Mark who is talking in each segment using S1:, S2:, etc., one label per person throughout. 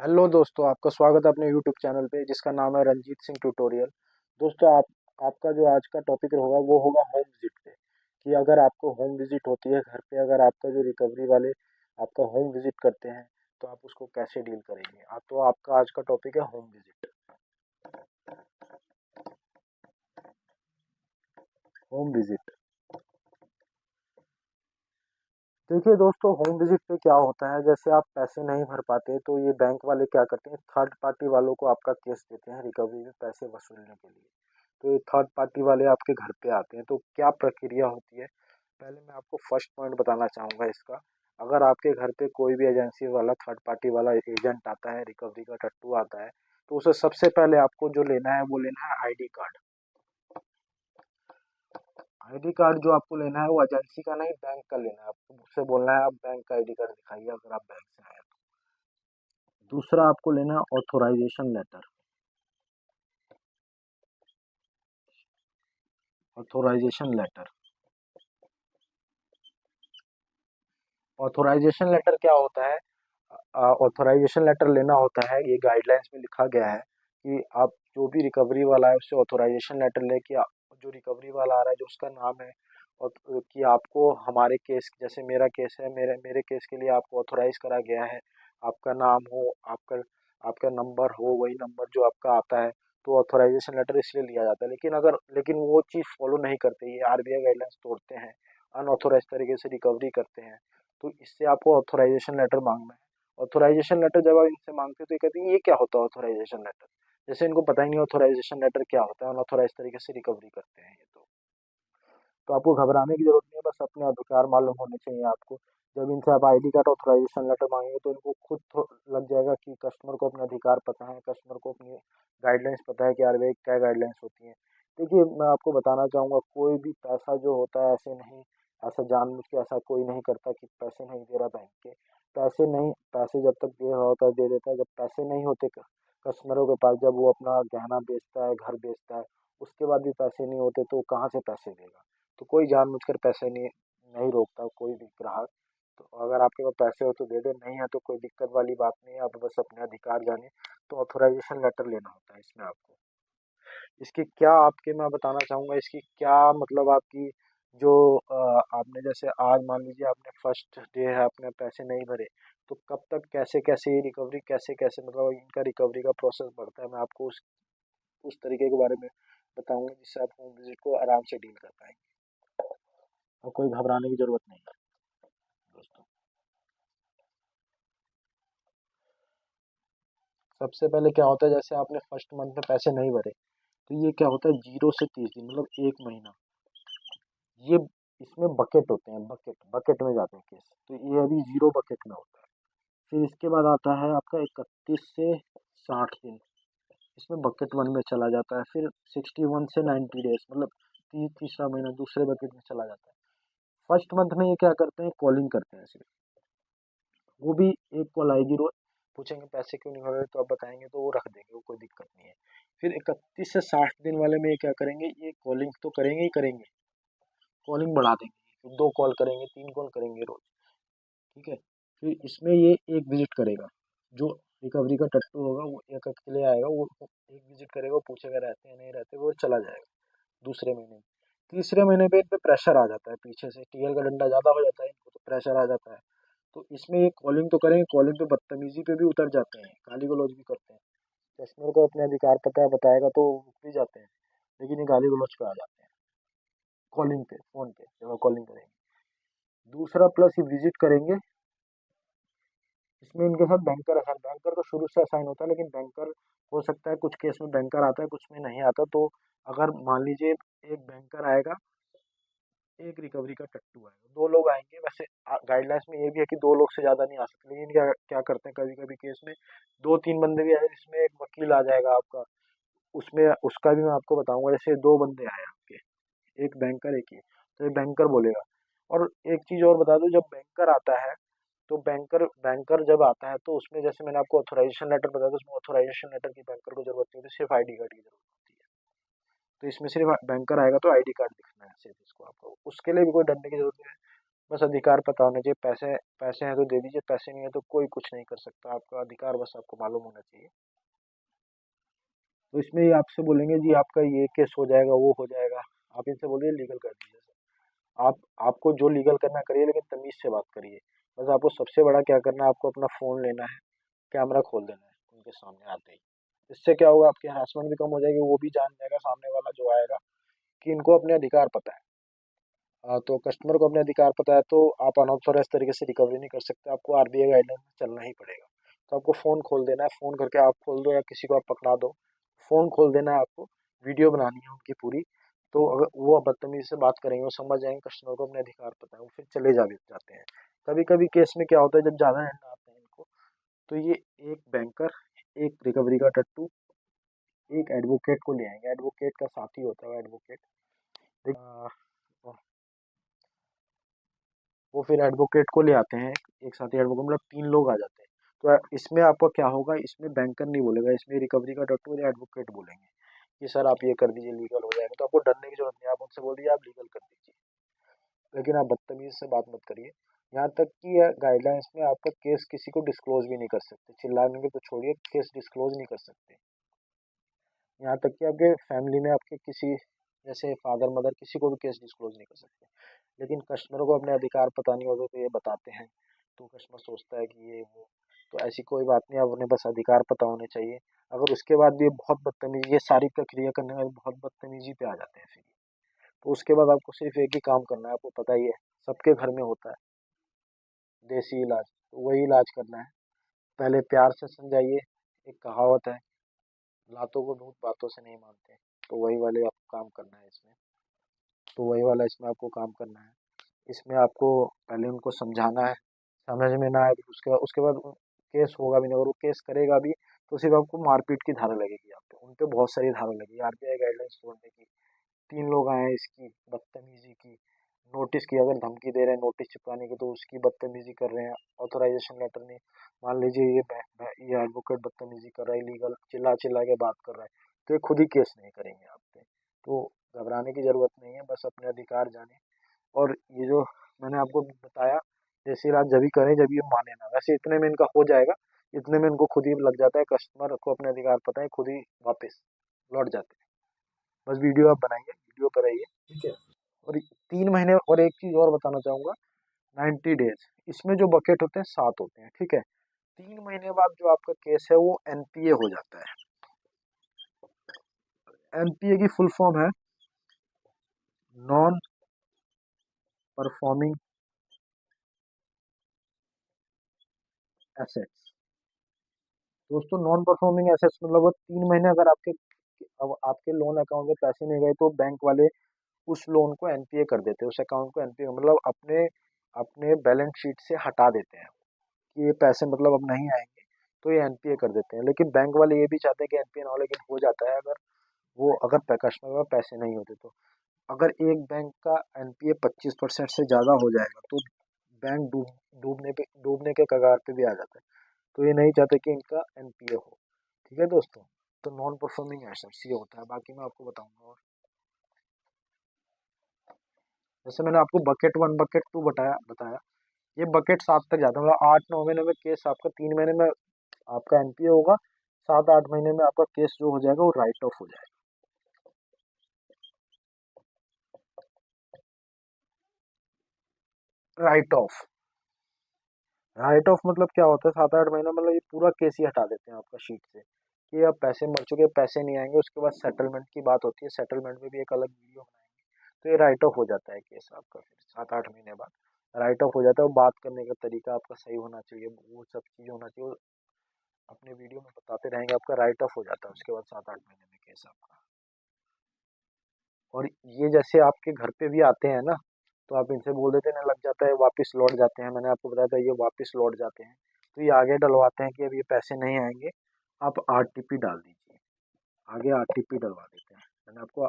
S1: Hello दोस्तों, आपका स्वागत है अपने यूट्यूब चैनल पे जिसका नाम है रंजीत सिंह ट्यूटोरियल। दोस्तों, आपका जो आज का टॉपिक होगा वो होगा होम विजिट पे। कि अगर आपको होम विजिट होती है घर पे, अगर आपका जो रिकवरी वाले आपका होम विजिट करते हैं तो आप उसको कैसे डील करेंगे। तो आपका आज का टॉपिक है होम विजिट। होम विजिट, देखिए दोस्तों, होम विजिट पे क्या होता है, जैसे आप पैसे नहीं भर पाते तो ये बैंक वाले क्या करते हैं, थर्ड पार्टी वालों को आपका केस देते हैं रिकवरी में पैसे वसूलने के लिए। तो ये थर्ड पार्टी वाले आपके घर पे आते हैं तो क्या प्रक्रिया होती है। पहले मैं आपको फर्स्ट पॉइंट बताना चाहूँगा इसका। अगर आपके घर पे कोई भी एजेंसी वाला थर्ड पार्टी वाला एजेंट आता है, रिकवरी का टट्टू आता है, तो उसे सबसे पहले आपको जो लेना है वो लेना है आईडी कार्ड। आईडी कार्ड जो आपको लेना है वो एजेंसी का नहीं, बैंक का लेना है। आपको उससे बोलना है आप बैंक का आईडी कार्ड दिखाइए अगर आप बैंक से आए हैं तो। दूसरा आपको लेना है authorization letter. Authorization letter, authorization letter क्या होता है। ऑथोराइजेशन लेटर लेना होता है, ये गाइडलाइंस में लिखा गया है कि आप जो भी रिकवरी वाला है उससे ऑथोराइजेशन लेटर लेके जो रिकवरी वाला आ रहा है जो उसका नाम है, और कि आपको हमारे केस, जैसे मेरा केस है, मेरे मेरे केस के लिए आपको ऑथोराइज करा गया है। आपका नाम हो, आपका आपका नंबर हो, वही नंबर जो आपका आता है। तो ऑथोराइजेशन लेटर इसलिए लिया जाता है। लेकिन वो चीज़ फॉलो नहीं करते, ये आरबीआई गाइडलाइंस तोड़ते हैं, अनऑथोराइज तरीके से रिकवरी करते हैं। तो इससे आपको ऑथोराइजेशन लेटर मांगना है। ऑथोराइजेशन लेटर जब आप इनसे मांगते हो तो ये कहते हैं ये क्या होता है ऑथोराइजेशन लेटर। जैसे इनको पता ही नहीं ऑथोराइजेशन लेटर क्या होता है, अनऑथोराइज तरीके से रिकवरी करते हैं ये तो आपको घबराने की जरूरत नहीं है, बस अपने अधिकार मालूम होने चाहिए आपको। जब इनसे आप आईडी कार्ड ऑथोराइजेशन लेटर मांगेंगे तो इनको खुद लग जाएगा कि कस्टमर को अपने अधिकार पता है, कस्टमर को अपनी गाइडलाइंस पता है कि आरबीआई क्या गाइडलाइंस होती है। देखिए, मैं आपको बताना चाहूँगा, कोई भी पैसा जो होता है ऐसे नहीं, ऐसा जानबूझ के ऐसा कोई नहीं करता कि पैसे नहीं दे रहा बैंक के। पैसे नहीं, पैसे जब तक दे रहा होता है दे देता है। जब पैसे नहीं होते कस्टमरों के पास, जब वो अपना गहना बेचता है, घर बेचता है, उसके बाद भी पैसे नहीं होते तो वो कहाँ से पैसे देगा। तो कोई जानबूझकर पैसे नहीं नहीं रोकता कोई भी ग्राहक। तो अगर आपके पास पैसे हो तो दे दे, नहीं है तो कोई दिक्कत वाली बात नहीं है, आप बस अपने अधिकार जानिए। तो ऑथोराइजेशन लेटर लेना होता है इसमें आपको। इसकी क्या आपके मैं बताना चाहूँगा, इसकी क्या मतलब आपकी जो आपने जैसे आज मान लीजिए आपने फर्स्ट डे है, आपने पैसे नहीं भरे, तो कब तक कैसे कैसे ये रिकवरी, कैसे कैसे मतलब इनका रिकवरी का प्रोसेस बढ़ता है, मैं आपको उस तरीके के बारे में बताऊंगा जिससे आप होम विजिट को आराम से डील कर पाएंगे और कोई घबराने की जरूरत नहीं है दोस्तों। सबसे पहले क्या होता है, जैसे आपने फर्स्ट मंथ में पैसे नहीं भरे तो ये क्या होता है, 0 से 30 दिन मतलब 1 महीना, ये इसमें बकेट होते हैं, बकेट बकेट में जाते हैं केस। तो ये अभी 0 बकेट में होता है। फिर इसके बाद आता है आपका 31 से 60 दिन, इसमें बकेट वन में चला जाता है। फिर 61 से 90 डेज मतलब तीसरा महीना दूसरे बकेट में चला जाता है। फर्स्ट मंथ में ये क्या करते हैं, कॉलिंग करते हैं सिर्फ। वो भी एक कॉल आएगी रोज, पूछेंगे पैसे क्यों नहीं भर रहे, तो आप बताएंगे तो वो रख देंगे, वो कोई दिक्कत नहीं है। फिर 31 से 60 दिन वाले में ये क्या करेंगे, ये कॉलिंग तो करेंगे ही करेंगे, कॉलिंग बढ़ा देंगे, फिर 2 कॉल करेंगे, 3 कॉल करेंगे रोज। ठीक है। फिर इसमें ये एक विजिट करेगा, जो रिकवरी का टट्टू होगा वो एक अकेले आएगा, वो एक विजिट करेगा, वो पूछेगा रहते हैं नहीं रहते, वो चला जाएगा दूसरे महीने में। तीसरे महीने पे इन पे प्रेशर आ जाता है, पीछे से टीएल का डंडा ज़्यादा हो जाता है इनको, तो प्रेशर आ जाता है। तो इसमें ये कॉलिंग तो करेंगे, कॉलिंग पे बदतमीजी पे भी उतर जाते हैं, गाली गलौज भी करते हैं। कस्टमर को अपने अधिकार पता है, बताएगा तो रुक भी जाते हैं, लेकिन ये गाली गलौज पे आ जाते हैं कॉलिंग पे, फ़ोन पे जब कॉलिंग करेंगे। दूसरा प्लस ये विजिट करेंगे, इसमें इनके साथ बैंकर असाइन, बैंकर तो शुरू से असाइन होता है, लेकिन बैंकर हो सकता है कुछ केस में बैंकर आता है, कुछ में नहीं आता। तो अगर मान लीजिए एक बैंकर आएगा, एक रिकवरी का टट्टू आएगा, 2 लोग आएंगे। वैसे गाइडलाइंस में ये भी है कि 2 लोग से ज़्यादा नहीं आ सकते, लेकिन क्या क्या करते हैं कभी कभी केस में 2-3 बंदे भी आए, जिसमें एक वकील आ जाएगा आपका, उसमें उसका भी मैं आपको बताऊंगा। जैसे 2 बंदे आए आपके, एक बैंकर एक ये, तो ये बैंकर बोलेगा। और एक चीज़ और बता दूं, जब बैंकर आता है तो बैंकर बैंकर जब आता है तो उसमें जैसे मैंने आपको ऑथोराइजेशन लेटर बताया था, उसमें ऑथोराइजेशन लेटर की बैंकर को जरूरत नहीं होती, सिर्फ आईडी कार्ड की जरूरत होती है। तो इसमें सिर्फ बैंकर आएगा तो आईडी कार्ड दिखना है सिर्फ इसको, आपको उसके लिए भी कोई डरने की जरूरत नहीं है। बस अधिकार पता होना चाहिए। पैसे पैसे हैं तो दे दीजिए, पैसे नहीं है तो कोई कुछ नहीं कर सकता। आपका अधिकार बस आपको मालूम होना चाहिए। तो इसमें ये आपसे बोलेंगे जी आपका ये केस हो जाएगा, वो हो जाएगा। आप इनसे बोलिए लीगल कर दीजिए सर। आप आपको जो लीगल करना करिए, लेकिन तमीज़ से बात करिए। बस आपको सबसे बड़ा क्या करना है, आपको अपना फ़ोन लेना है, कैमरा खोल देना है उनके सामने आते ही। इससे क्या होगा, आपकी हरासमेंट भी कम हो जाएगी, वो भी जान जाएगा सामने वाला जो आएगा कि इनको अपने अधिकार पता है। तो कस्टमर को अपने अधिकार पता है, तो आप अनऑथोराइज तरीके से रिकवरी नहीं कर सकते, आपको आरबीआई गाइडलाइन में चलना ही पड़ेगा। तो आपको फ़ोन खोल देना है, फ़ोन करके आप खोल दो या किसी को आप पकड़ा दो, फ़ोन खोल देना है आपको, वीडियो बनानी है उनकी पूरी। तो अगर वो बदतमीजी से बात करेंगे, वो समझ जाएंगे कस्टमर को अपने अधिकार पता है, वो फिर चले जा भी जाते हैं। कभी कभी केस में क्या होता है, जब ज़्यादा हैंड आते हैं इनको, तो ये एक बैंकर, एक रिकवरी का टट्टू, एक एडवोकेट को ले आएंगे। एडवोकेट का साथी होता है वो एडवोकेट, वो फिर एडवोकेट को ले आते हैं। एक साथ ही एडवोकेट मतलब 3 लोग आ जाते हैं। तो इसमें आपका क्या होगा, इसमें बैंकर नहीं बोलेगा, इसमें रिकवरी का डॉक्टर या एडवोकेट बोलेंगे कि सर आप ये कर दीजिए, लीगल हो जाएगा। तो आपको डरने की जरूरत नहीं है, आप उनसे बोल दीजिए आप लीगल कर दीजिए। लेकिन आप बदतमीज से बात मत करिए। यहाँ तक कि गाइडलाइंस में आपका केस किसी को डिस्क्लोज भी नहीं कर सकते, चिल्लाने के तो छोड़िए, केस डिस्क्लोज नहीं कर सकते। यहाँ तक कि आपके फैमिली में आपके किसी, जैसे फादर मदर, किसी को भी केस डिस्क्लोज नहीं कर सकते। लेकिन कस्टमर को अपने अधिकार पता नहीं होते तो ये बताते हैं, तो कस्टमर सोचता है कि ये वो। तो ऐसी कोई बात नहीं, अब उन्हें बस अधिकार पता होने चाहिए। अगर उसके बाद भी ये बहुत बदतमीजी, ये सारी प्रक्रिया करने में बहुत बदतमीजी पे आ जाते हैं फिर, तो उसके बाद आपको सिर्फ एक ही काम करना है, आपको पता ही है सबके घर में होता है देसी इलाज, तो वही इलाज करना है। पहले प्यार से समझाइए। एक कहावत है, लातों को भूत बातों से नहीं मानते, तो वही वाले आपको काम करना है इसमें। तो वही वाला इसमें आपको काम करना है। इसमें आपको पहले उनको समझाना है, समझ में ना आए तो उसके बाद केस होगा भी नहीं। अगर वो केस करेगा भी तो सिर्फ आपको मारपीट की धारा लगेगी, आप पे उन पे बहुत सारी धारा लगेगी आरबीआई गाइडलाइंस तोड़ने की। 3 लोग आए हैं, इसकी बदतमीजी की, नोटिस की, अगर धमकी दे रहे हैं नोटिस चिपकाने की, तो उसकी बदतमीजी कर रहे हैं, ऑथराइजेशन लेटर नहीं। मान लीजिए ये एडवोकेट बदतमीजी कर रहा है, लीगल चिल्ला चिल्ला के बात कर रहा है, तो ये खुद ही केस नहीं करेंगे आप पे। तो घबराने की जरूरत नहीं है, बस अपने अधिकार जाने। और ये जो मैंने आपको बताया, जैसे इलाज जब भी करें जब ये माने ना, वैसे इतने में इनका हो जाएगा। इतने में इनको खुद ही लग जाता है, कस्टमर को अपने अधिकार पता है, खुद ही वापस लौट जाते हैं। बस वीडियो आप बनाइए, वीडियो कराइए, ठीक है। और 3 महीने, और एक चीज़ और बताना चाहूँगा, 90 डेज, इसमें जो बकेट होते हैं 7 होते हैं, ठीक है। 3 महीने बाद जो आपका केस है वो एनपीए हो जाता है। एनपीए की फुल फॉर्म है नॉन परफॉर्मिंग एसेट्स। दोस्तों नॉन परफॉर्मिंग एसेट्स मतलब वो 3 महीने अगर अब आपके लोन अकाउंट में पैसे नहीं गए, तो बैंक वाले उस लोन को एनपीए कर देते हैं, उस अकाउंट को एनपीए मतलब अपने अपने बैलेंस शीट से हटा देते हैं कि ये पैसे मतलब अब नहीं आएंगे, तो ये एनपीए कर देते हैं। लेकिन बैंक वाले ये भी चाहते हैं कि एनपीए ना हो, लेकिन हो जाता है अगर कस्टमर में पैसे नहीं होते तो। अगर एक बैंक का एनपीए 25% से ज़्यादा हो जाएगा तो बैंक डूबने के कगार पे भी आ जाता है। तो ये नहीं चाहते कि इनका एनपीए हो। ठीक है दोस्तों, तो नॉन परफॉर्मिंग एसेट्स ये होता है, बाकी मैं आपको बताऊंगा। और जैसे मैंने आपको बकेट 1 बकेट 2 बताया बताया, ये बकेट 7 तक जाता है, मतलब 8-9 महीने में केस आपका, 3 महीने में आपका एनपीए होगा, 7-8 महीने में आपका केस जो हो जाएगा वो राइट ऑफ हो जाएगा। राइट ऑफ, राइट ऑफ मतलब क्या होता है, 7-8 महीना मतलब ये पूरा केस ही हटा देते हैं आपका शीट से, कि अब पैसे मर चुके, पैसे नहीं आएंगे। उसके बाद सेटलमेंट की बात होती है, सेटलमेंट में भी एक अलग वीडियो बनाएंगे। तो ये राइट ऑफ हो जाता है केस आपका, फिर 7-8 महीने बाद राइट ऑफ हो जाता है। वो बात करने का तरीका आपका सही होना चाहिए, वो सब चीज़ होना चाहिए, वो अपने वीडियो में बताते रहेंगे, आपका राइट ऑफ हो जाता है उसके बाद 7-8 महीने में केस आपका। और ये जैसे आपके घर पे भी आते हैं ना, तो आप इनसे बोल देते ना, लग जाता है, वापस लौट जाते हैं। मैंने आपको बताया था ये वापस लौट जाते हैं, तो ये आगे डलवाते हैं कि अब ये पैसे नहीं आएंगे, आप आरटीपी डाल दीजिए। आगे आरटीपी डलवा देते हैं। मैंने आपको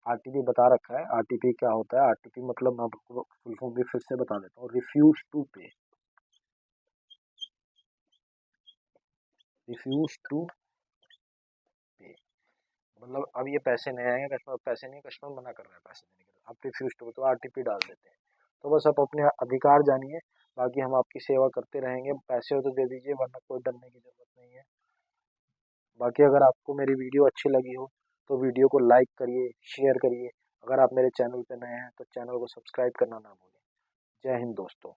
S1: आरटीपी बता रखा है, आरटीपी क्या होता है। आरटीपी मतलब मैं आपको फुल फॉर्म भी फिर से बता देता हूँ, रिफ्यूज टू पे। रिफ्यूज टू पे मतलब अब ये पैसे नहीं आएंगे, कस्टमर पैसे नहीं, कस्टमर मना कर रहा है पैसे देने के लिए, आप रिफ्यूज टू, तो आरटीपी डाल देते हैं। तो बस आप अपने अधिकार जानिए, बाकी हम आपकी सेवा करते रहेंगे। पैसे हो तो दे दीजिए, वरना कोई डरने की ज़रूरत नहीं है। बाकी अगर आपको मेरी वीडियो अच्छी लगी हो तो वीडियो को लाइक करिए, शेयर करिए। अगर आप मेरे चैनल पे नए हैं तो चैनल को सब्सक्राइब करना ना भूलें। जय हिंद दोस्तों।